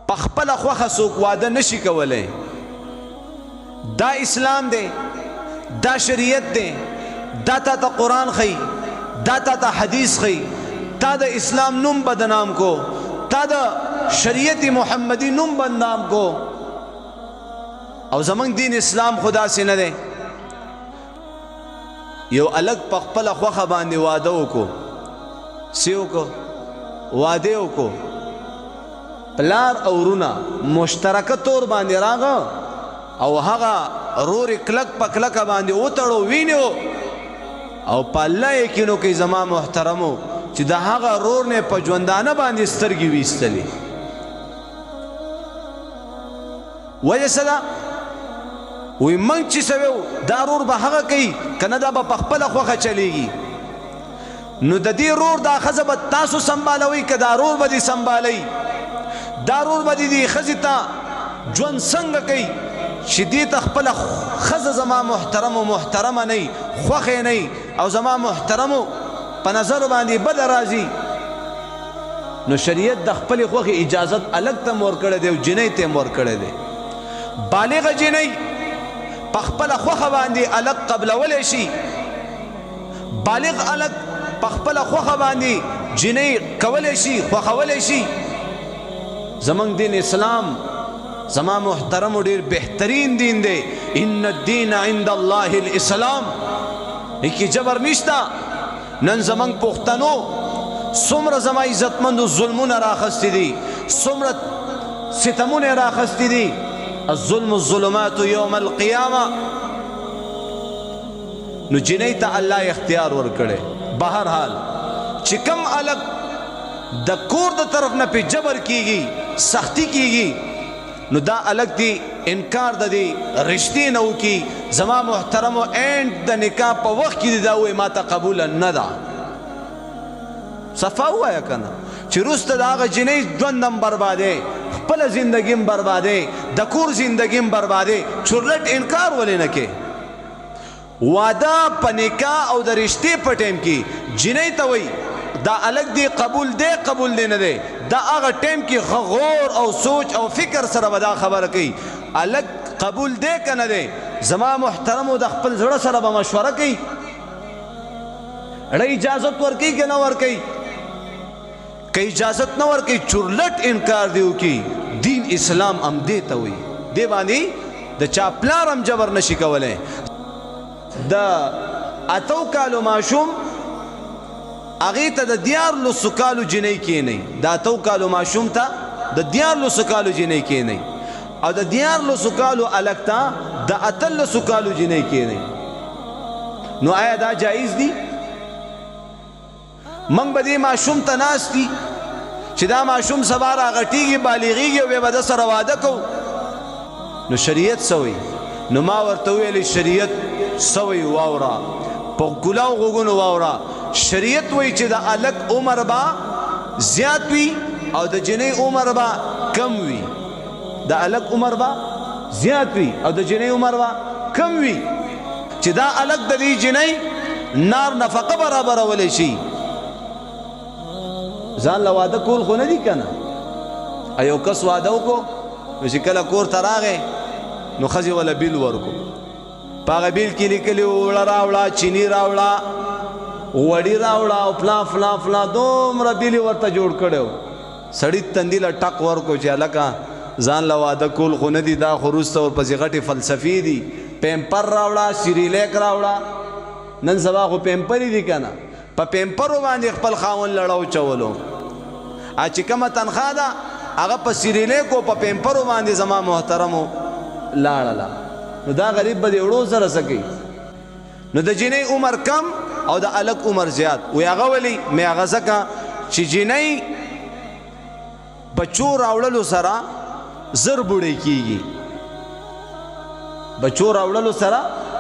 پخپل خوخه څوک واده نشي کولی. دا اسلام دی، دا شریعت دی، دا تا ته قرآن خی، دا تا ته حدیث خی. تا د اسلام نوم بدنام کو، تا د شریعت محمدی نوم بدنام کو. او زمونږ دین اسلام خدا سي نه دی. یو الګ په خپله خوښه باندې واده وکړو، څه وکړو؟ واده وکړو، پلار او ورونه مشترکه طور باندې راغه او هغه رور کلک په کلکه باندې وتړو، وینو او په الله یقینو کې زما محترمو چې د هغه رور نه په ژوندانه باندې سترګې ویستلې. وجه څه ده؟ وی منګ چې سویو دا رور به هغه کوي کنه دا به په خپله خوښه چلیږي. نو د دې رور دا ښځه به تاسو سنبالوئ که دا رور به دې سنبالئ؟ دا رور به دې ښځې ته ژوند څنګه کوي چې دې ته خپله ښځه زما محترم و محترمه نه خوښې نه او زما محترمو په نظر باندې بده راځي. نو شریعت د خپلې خوښې اجازت الګ ته م ورکړی دی او جنۍ ته م ورکړی دی. بالغه جنۍ په خپله خوښه باندې الګ قبلولی شي، بالغ الګ په خپله خوښه باندې جنۍ کولی شي، خوښولی شي. زمونږ دین اسلام زما محترمو ډېر بهترین دین دی. ان الدین عند الله الاسلام. هیڅ جبر نشته. نن زمونږ پښتنو څومره زما عزتمندو ظلمونه راخستی دي، څومره ستمونه راخستی دي. الظلم الظلمات یوم القیامه. نو جنۍ ته الله اختیار ورکړی. بهرحال چې کم الګ د کور د طرف نه پې جبر کیږي، سختی کیږي، نو دا الګ دی انکار د دې رشتې نه وکړي. زما محترمو اینډ د نکاح په وخت کې دی دا وایي ما ته قبوله نه ده. صفا ووایه که نه چې وروسته د هغه جنۍ ژوند هم بربادی، خپله زندګي هم بربادی، د کور زندګي هم بربادی. چورلټ انکار ولې نه کې؟ واده په نکاح او د رشتې په ټیم کې جنۍ ته وایي دا الګ دی قبول دی قبول دی نه دی. دا هغه ټیم کې غور او سوچ او فکر سره به دا خبره کوي الګ قبول دی که نه دی. زما محترمو د خپل زړه سره به مشوره کوي، اړه اجازت ورکوي که نه ورکوي؟ که اجازت نه ورکوي چورلټ انکار دی وکړي. دین اسلام هم دې ته وایي. دې باندې د چا پلار هم جبر نشي کولی. د 8 کالو ماشوم هغې ته د 14 کالو جنۍ کښېنئ. د 8 کالو ماشوم ته د 14 کالو جنۍ کښېنئ او د 14 کالو الګ ته د 18 کالو جنۍ کښېنئ. نو آیا دا جایز دي؟ موږ به دې ماشوم ته ناست دي چې دا ماشوم سبا راغټېږي، بالغېږي او بیا به د سره واده کوو. نو شریعت څه وایي؟ نو ما ورته وویلې شریعت څه وایي واوره، په کلاو غوږونو واوره. شریعت وایي چې د الګ عمر به زیات وي او د جنۍ عمر به کم وي. د الګ عمر به زیات وي او د جنۍ عمر به کم وي چې دا الګ د دې جنۍ نار نفقه برابرولی شي. ځان له واده کول خو نه دي که نه؟ یو کس واده وکړو نو چې کله کور ته راغی نو ښځې وله بیل ورکړو. په هغه بیل کې لیکلي اوړه راوړه، چیني راوړه، وړي راوړه او فلان فلان فلان دومره بیل یې ورته جوړ کړی و. سړي تندي له ټک ورکړو چې هلکه ځان له واده کول خو نه دي، دا خو وروسته ورپسې غټې فلسفې دي. پیمپر راوړه، سیریلیک راوړه. نن سبا خو پیمپرې دي که نه؟ په پیمپرو باندې خپل خاوند لړو چولو. چې کومه تنخواه ده هغه په سیریلیکو په پیمپرو باندې زما محترمو لاړله. نو دا غریب به د وړو سره څه کوي؟ نو د جنۍ عمر کم او د الګ عمر زیات. وی هغه ولې؟ مې هغه ځکه چې جنۍ بچو راوړلو سره زر بوډۍ کیږي. بچو راوړلو سره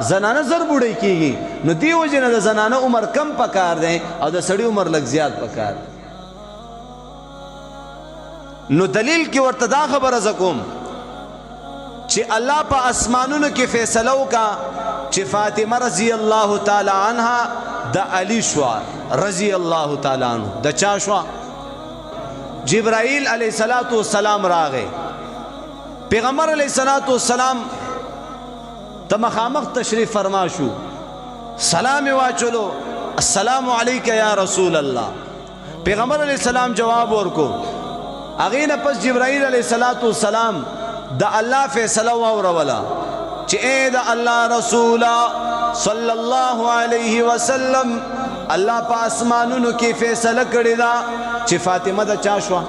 زنانه زر بوډۍ کیږي. نو دې وجې نه د زنانه عمر کم پکار دی او د سړي عمر لږ زیات پکار دی. نو دلیل کې ورته دا خبره زه کوم چې الله په اسمانونو کې فیصله وکړه چې فاطمه رضی الله تعالی عنها د علی شوه رضی الله تعالی عنه. د چا شوه؟ جبرائیل علیہ السلام راغے پیغمبر علیہ السلام تا مخامخ تشریف فرما شو سلام واچلو السلام علیکہ یا رسول اللہ پیغمبر علیہ السلام جواب ورکو اغین پس جبرائیل علیہ السلام دا اللہ فیصلہ ورولا چی اے دا اللہ رسولا صلی اللہ علیہ وسلم اللہ پا اسمانونو کی فیصلہ کردی دا چی فاطمہ دا چاشوا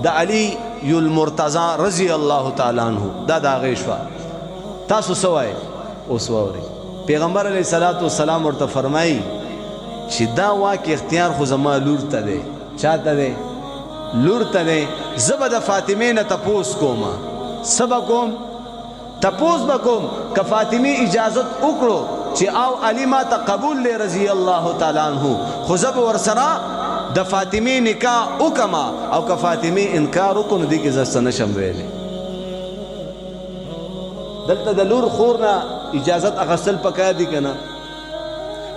دا علی المرتضی رضی اللہ تعالیٰ عنہ دا غیشوا تاسو سوائے اوسواوری پیغمبر علیہ السلام ورطا فرمائی چی دا واقع اختیار خو زما لور تا دے چاہتا دے لور تا دے زبا دا فاطمین تپوس کوما سبا کوم تپوس بکوم که فاطمی اجازت اکڑو چی آو علی ما تا قبول لے رضی اللہ تعالیٰ عنہ خوزب ورسرا دا فاطمی نکاح اکما او که فاطمی انکار اکن دی که زست نشم ویلے دلتا دا لور خورنا اجازت اغسل پکار دی کنا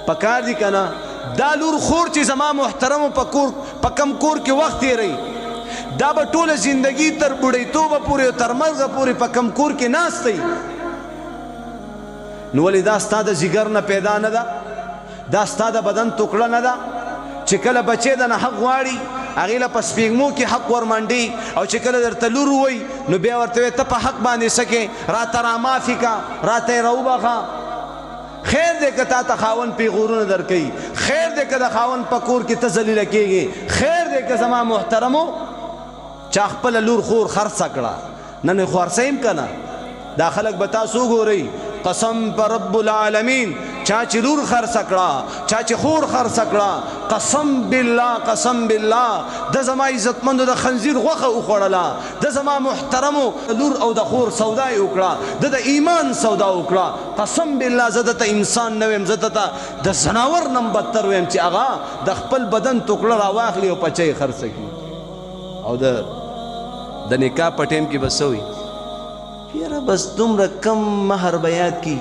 پکار دی کنا دا لور خور چی زما محترم پا کم کور کی وقتی رہی دا با طول زندگی تر بڑی تو با پوری تر مرغ پوری پا کم کور کی ناستی نولی دا ستا دا زگر نا پیدا ندا دا ستا دا بدن تکڑا ندا چکل بچے دا نا حق واری اغیلا پا سپیگمو کی حق ورمانڈی او چکل در تلور ہوئی نو بیا ورطوی تا پا حق باندے سکے را ترا مافی کا را تیروبا خوا خیر دے کہ تا خاون پی غورون در کئی خیر دے کہ دا خاون پا کور کی تزلی لکی گی خیر دے کہ زمان محترمو چاخ پل لور خور خرچ سکڑا نن خورسیم کنا دا خلق بتا سو گو رئی قسم پر رب العالمین چاچی لور خر سکڑا چاچی خور خر سکڑا قسم باللہ دا زما عزت مندو دا خنزیر غوخ اخوڑلا دا زما محترمو لور او دا خور سودای اکڑا دا ایمان سودا اکڑا قسم باللہ زدتا انسان نویم زدتا دا زناور نم بدتر ویم چی اغا دا خپل بدن تکڑا راواخ لی و پچای خر سکی او دا نکاح پٹیم کی بسوئی یارا بس دم رکم مہر بیاد کی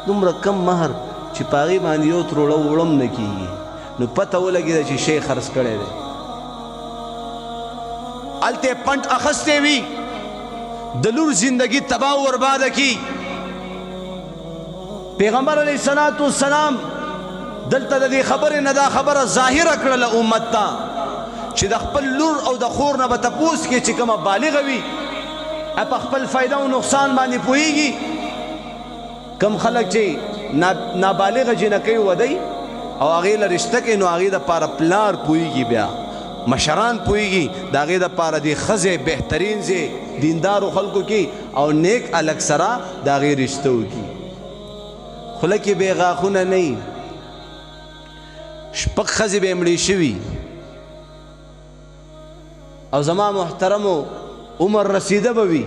دم رکم مہر چی پاغی باندیو تروڑا وڑم نکی نو پتہ ہو لگی دا چی شیخ خرس کرے دے علتے پنٹ اخستے وی دلور زندگی تباہ و برباد کی پیغمبر علیہ السلام دلتا دا دی خبر ندا خبر ظاہر اکڑل امت تا چی دا خپل لور او دا خور نبا تپوس کی چی کما بالغ وی اپا خپل فائدہ و نقصان بانی پوئی گی کم خلق چی نابالغ جی نکی ودی او آغیل رشتہ کی نو آغی دا پارا پلار پوئی گی بیا مشران پوئی گی دا آغی دا پارا دی خز بہترین زی دیندار و خلقو کی او نیک الگ سرا دا آغی رشتو کی خلقی بے غاخون نہیں شپک خز بے مڑی شوی او زمان محترمو عمر رسیده بوی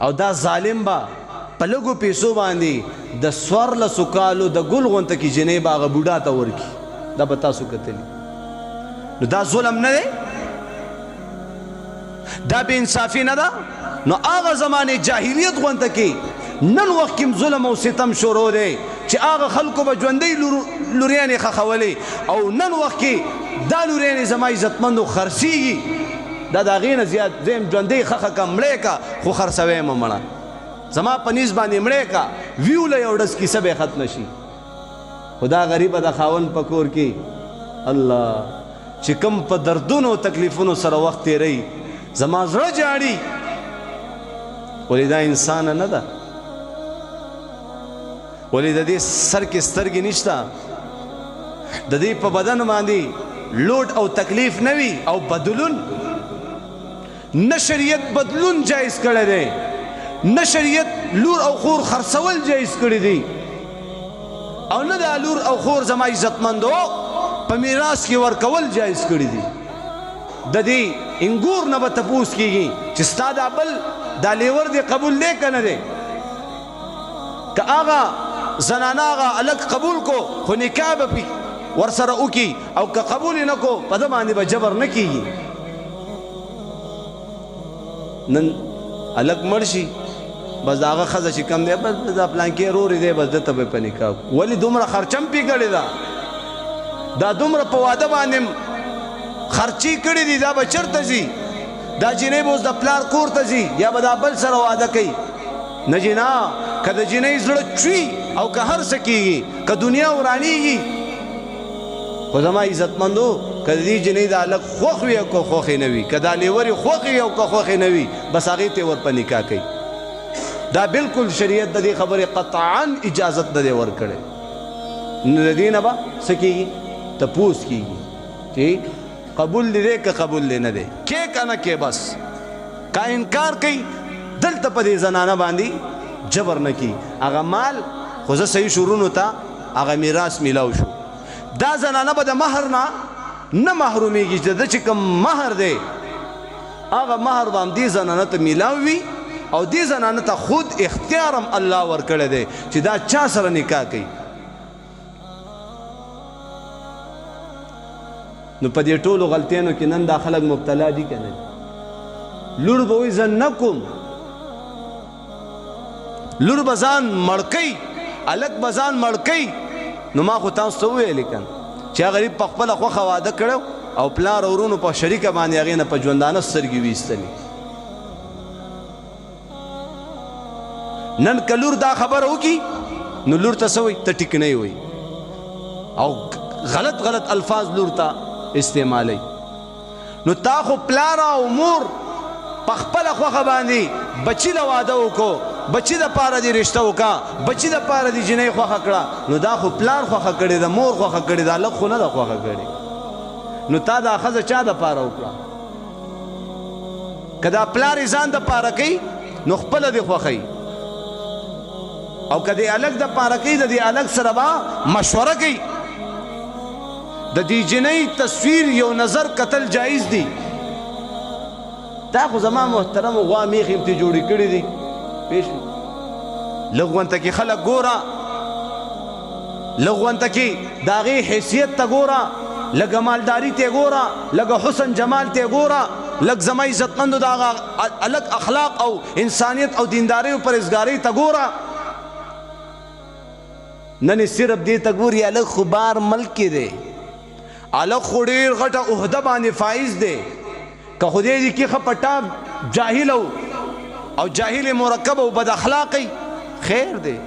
او دا ظالم با پلگو پیسو باندی دا سور لسو کالو دا گل غنطا کی جنیب آغا بودا تا ورکی دا بتا سو کتلی نو دا ظلم نده دا بے انصافی ندا نو آغا زمان جاہلیت غنطا کی نن وقت کم ظلم و ستم شروع دے چی آغا خلقو با جوندی لوریانی خخولی او نن وقت کی دا لوریانی زمان عزتمندو خرسی گی دا غین زیاد زیم جوندی خخ کا مڑے کا خو خرسوے ممڑا زما پنیز باندې مڑے کا ویو لے اوڑس کی سب ختم شي خدا غریب دا خاون پکور کی اللہ چکم پا دردونو تکلیفونو سر وقت رہی زما زړه جاڑی ولی دا انسان ندا ولی دا دی سر کی سترگی نشتا دا دی پا بدن باندی لوٹ او تکلیف نوی او بدلون نہ شریعت بدلون جائز کرے دے نہ شریعت لور او خور خرسول جائز کرے دی او نہ دا لور او خور زما عزت مندو پا میراث کی ورکول جائز کرے دی دا دی انگور نہ بتپوس کی گی چستا دا بل دا لیور دے قبول لے کنا دے کہ آغا زنانا آغا الگ قبول کو خو نکاح پی ورسر اوکی او کہ قبول نکو پدمانی با جبر نکی گی نن الگ مرشی بس داغا خزا چی کم دے بس دا پلانکی روری دے بس دتا بے پنکا ولی دومرا خرچم پی کردی دا دومرا پواده باندیم خرچی کړي دي دا به چېرته ځي دا جنۍ به اوس د پلار کور ته ځي یا به دا بل سره واده کوي نه جي نه که د جنۍ زړه چوي او که هر څه کېږي که دنیا ورانېږي خو زما عزتمندو که د دې جنۍ دا هلک خوښ وي او که خوښې نه وي که دا لیورې خوښ وي او که خوښې نه وي بس هغې ته یې ور په نکاح کوي دا بالکل شریعت د دې خبرې قطعا اجازت نه دی ورکړی نو د دې نه به څه کېږي تپوس کېږي چې قبول دی دی که قبول دی نه دی کې که نه کې بس که انکار کوي دلته په دې زنانه باندې جبر نه کي هغه مال خو زه صحیح شورونو ته هغه میراث میلاو شو دا زنانه به د مهر نه محرومیږي چې د چې کوم مهر دی هغه مهر به هم دې زنانه ته میلاو وي او دې زنانه ته خود اختیار هم الله ورکړی دی چې دا چا سره نکاح کوي نو په دې ټولو غلطیانو کې نن دا خلک مبتلا دي که نه لور به وایي زه نه کوم لور به ځان مړ کوي هلک به ځان مړ کوي نو ما خو تاسو ته وویلې که چې هغه غریب په خپله خوښه واده کړی او پلار او ورونو په شریکه باندې هغې نه په ژوندانه سترګې ویستلې نن که لور دا خبره وکړي نو لور ته څه وایي ته ټیکنۍ وایي او غلط الفاظ لور ته استعمالی نو تا خو پلار او مور په خپله خوښه باندې بچي له واده وکړو بچی د پاره دی رشته وکا بچی د پاره دی جنۍ خوخه کړه نو دا خو پلار خوخه کړي د مور خوخه کړي دا لږ خو نه ده خوخه کړي نو تا دا ښځه چا د پاره وکړه که دا پلار یې ځان د پاره کوي نو خپله دې خوښوي او که دې هلک د پاره کوي د دې هلک سره به مشوره کوي د دې جنۍ تصویر یو نظر کتل جایز دی دا خو زما محترم غوا میخې م ترې جوړې کړي دي پیش لږ غونته کې خلک ګوره لږ غونته کې د هغې حیثیت ته ګوره لږه مالداري ته یې ګوره لږه حسن جمال ته یې ګوره لږ زما عزتمندو د هغه الګ اخلاق او انسانیت او دیندارۍ او پرهیزګارۍ ته ګوره نن یې صرف دې ته ګوري الګ خو بار ملک کې دی الګ خو ډېر غټه عهده باندې فایز دی که خدای دې کې ښه پټا جاهل او جاهل مرکب او بد اخلاقی خیر دی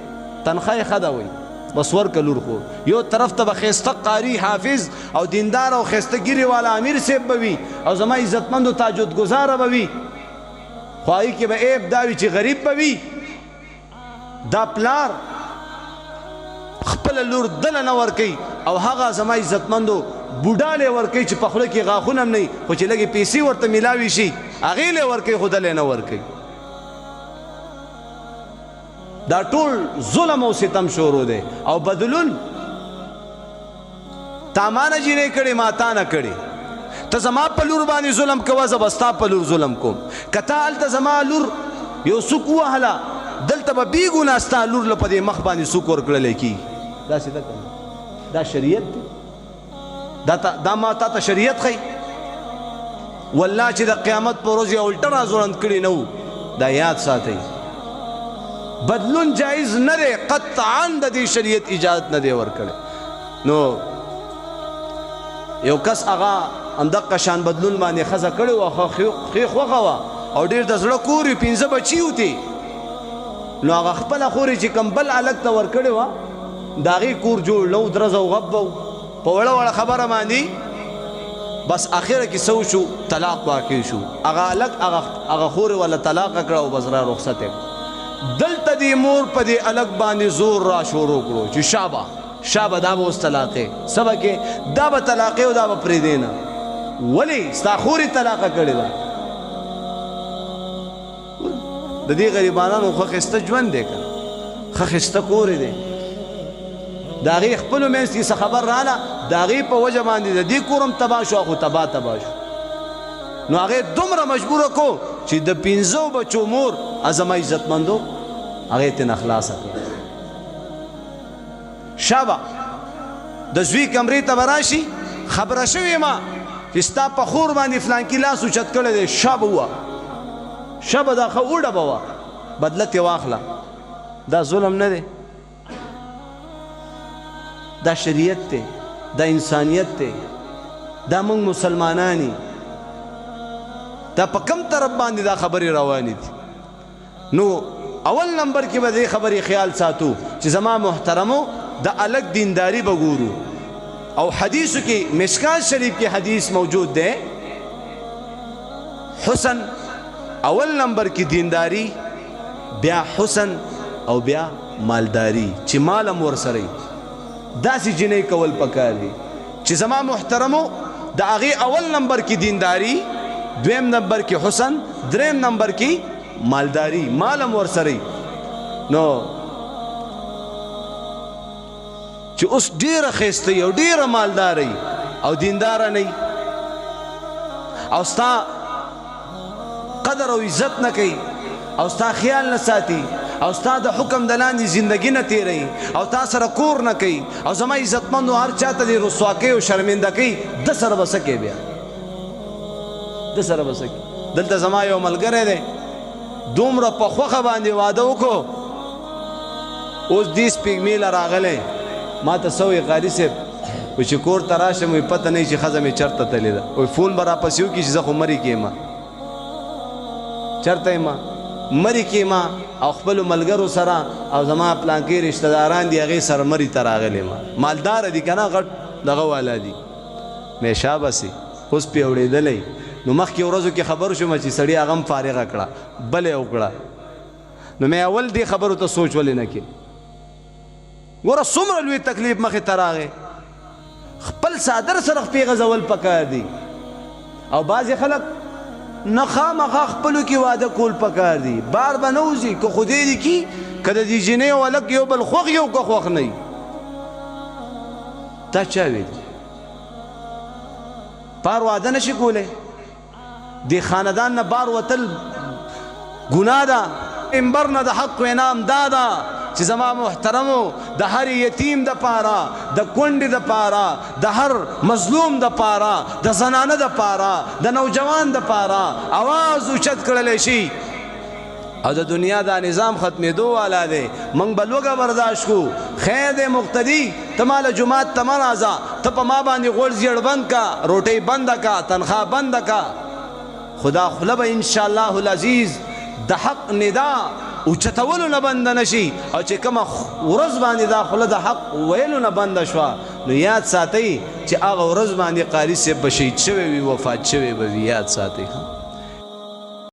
تنخواه ښه ده وایي بس ورکه لور خو یو طرف ته به ښایسته قاري حافظ او دیندار او ښایسته ګیرې والا امیر صاحب به وي او زما عزتمند و تاجدګزاره به وي خو هغې کې به عیب دا وي چې غریب به وي دا پلار خپله لور دله نه ورکوي او هغه زما عزتمندو بوډا لی ورکوي چې په خوله کې غاښونه هم نه وي خو چې لږې پیسې ورته میلاوي شي هغې لی ورکوي خو دلی نه ورکوي دا ټول ظلم او ستم شروع دی او بدلون تا ما نه جینۍ کړې ما تا نه کړې ته زما په لور باندې ظلم کوه زه به ستا په لور ظلم کوم که تا هلته زما لور یو سوک ووهله دلته به بې ګناه ستا لور له په دې مخ باندې سوک ورکړلی کېږي داسې ده که دا شریعت دی دا ما تا ته شریعت ښیي والله چې د قیامت په ورځ یې الټه راځوړند کړي نه وو دا یاد ساتئ بدلون جایز نه دی قطعا د دې شریعت اجازت نه دی ورکړی نو یو کس هغه همدقه شان بدلون باندې ښځه کړې وه ښې خوښه وه او ډېر د زړه کور وي 15 بچي وتې نو هغه خپله خور چې کوم بل هلک ته ورکړې وه د هغې کور جوړ نه و درز او غب به و په وړه وړه خبره باندې بس اخره کې څه وشو طلاق واقع شو هغه هلک هغه خور یې وله طلاقه کړه او بس را رخصت یې دلته دې مور په دې هلک باندې زور را شروع کړو چې شابه دا به اوس طلاقې څه به کې دا به طلاقې او دا به پرېږدې نه ولې ستا خور یې طلاقه کړې ده د دې غریبانانو ښه ښایسته ژوند دی که ښه ښایسته کور یې دی د هغې خپلو منځ کې څه خبر راله د هغې په وجه باندې د دې کور هم تباه شو خو تباه شو نو هغې دومره مجبوره کو چې د 15 بچو مور زما عزتمندو هغې ترې نه خلاصه کړه شابه د زوی کمرې ته به راشي خبره شوې ما چې ستا په خور باندې فلانکي لاس اوچت کړی دی شابه ووه شابه دا ښه وډبه وه بدله ترې واخله دا ظلم نه دی دا شریعت دی دا انسانیت دی دا موږ مسلمانانی دا په کم طرف باندې دا خبرې روانې دي. نو اول نمبر کې به دې خبرې خیال ساتو چې زما محترمو د الګ دینداری به ګورو. او حدیثو کې مشکات شریف کې حدیث موجود دی حسن اول نمبر کې دینداری بیا حسن او بیا مالداری چې مالم ورسره داسې جنۍ کول پکار دي چې زما محترمو د هغې اول نمبر کې دینداری دویم نمبر کې حسن دریم نمبر کې مالداری مالم ورسره. نو چې اوس ډیره ښایسته او ډیره مالداري او دینداره نه او ستا قدر او عزت نه کوي او ستا خیال نه ساتي او ستا د حکم د لاندې زندگی نه تیروي او تا سره کور نه کوي او زما عزتمندو هر چاته دې رسوا کوي او شرمنده کوي د سره به څه کوي بیا د سره به څه کوي. دلته زما یو ملګری دی دومره په خوښه باندې واده وکړو اوس دې سپېږمې له راغلی ما ته څه وایي قاري صاحب وایي چې کور ته راشم وایي پته نه وي چې ښځه مې چېرته تلې ده وایي فون به راپسې وکړي چې زه خو مرې کې یم چېرته یم مرې کې یم او خپلو ملګرو سره او زما پلانکې رشته داران دي هغې سره مرې ته راغلی یم مالداره دي که نه غټ دغه والا دي مې شابسې اوس پې اورېدلی نو مخکې ورځو کې خبر شوم چې سړي هغه هم فارغه کړه بله یې وکړه نو مې اول دې خبرو ته سوچ ولې نه کې ګوره څومره لوی تکلیف مخې ته راغی خپل څادر سره خپې غځول پکار دي او بعضې خلک نه خامخا خپلو کې واده کول پکار دي بار به نه وځي که خدای دې کي که د دې جینۍ او هلک یو بل خوښ یو که خوښ نه وي تا چا ویل بار واده نشي کولی دې خاندان نه بار وتل ګناه ده منبر نه د حق وینام دا ده چې زما محترمو د هر یتیم د پاره د کونډې د پاره د هر مظلوم د پاره د زنانه د پاره د نوجوان د پاره आवाज اوچت کړلی شي او د دنیا دا نظام ختمېدو والا دی موږ به لوږه برداشت کو خیر دی مقتدي ته ماله جومات ته مه راځه ته په ما باندې غوړ زیړ بند کا روټۍ بنده کا تنخوا بنده کا خدا خوله به انشاءالله العزیز د حق ندا اوچتولو نه بنده نشي او چې کومه ورځ باندې دا خوله د حق ویلو نه بنده شوه نو یاد ساتئ چې هغه ورځ باندې قاري صاحب به شهید شوی وي وفات شوی به وي یاد ساتئ.